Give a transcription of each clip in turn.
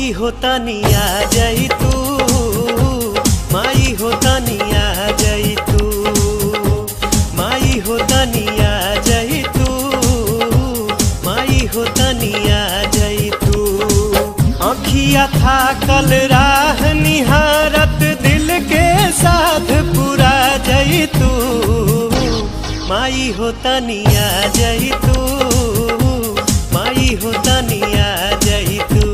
माई होता निया जाई तू, माई होता निया जाई तू, माई होता निया जाई तू, माई होता निया जाई तू। आँखिया था कल राह निहारत दिल के साथ पूरा जाई तू, माई होता निया जाई तू, माई होता निया जाई तू।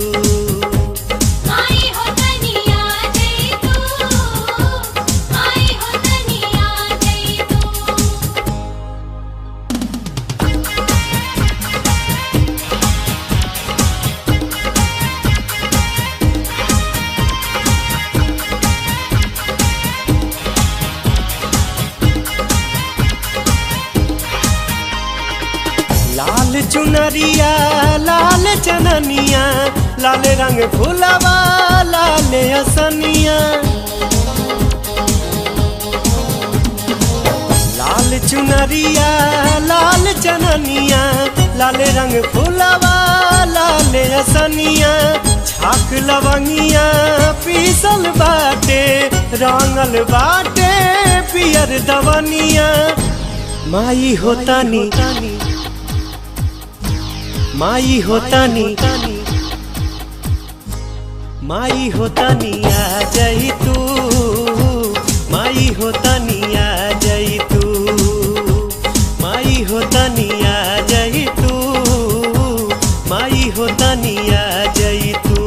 लाल चुनरिया लाल चननिया, लाल रंग फुलवा लाल असनिया। लाल चुनरिया लाल चननिया, लाल रंग फुलवा लाल असनिया। छाक लवंगिया पीसल बाटे, रंगल बाटे पियर दवनिया। माई होता नी, माई होता नी, माई होता निया जाई तू, माई होता निया जाई तू, माई होता निया जाई तू, माई होता निया जाई तू।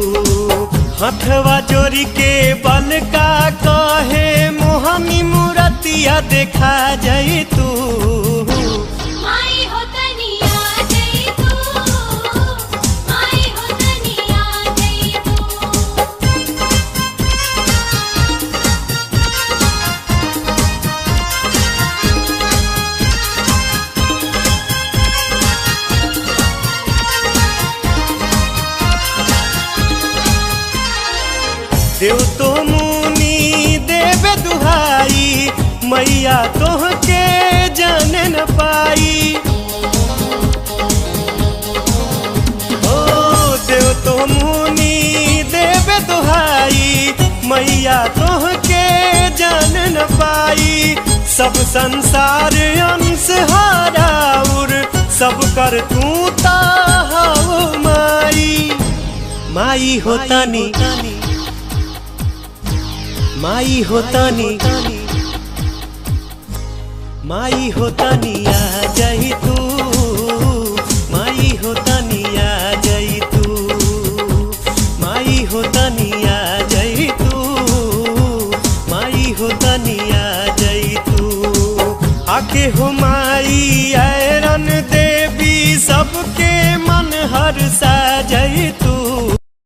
हथवा जोड़ी के बल का कहे मोहनी मूरतिया देखा जाई तू। देव तो मुनि देव दुहाई, मैया तोहके जान न पाई। ओ देव तो मुनि देव दुहाई, मैया तोहके जान न पाई। सब संसार अंश हाराउर, सब कर तू ताहु माई। माई होता नी, माई होता नी, माई होता निया जाई तू, माई होता निया जाई तू, माई होता निया जाई तू, माई होता निया जाई तू। आके हो माई ऐरन देवी, सबके मन हर सा जाई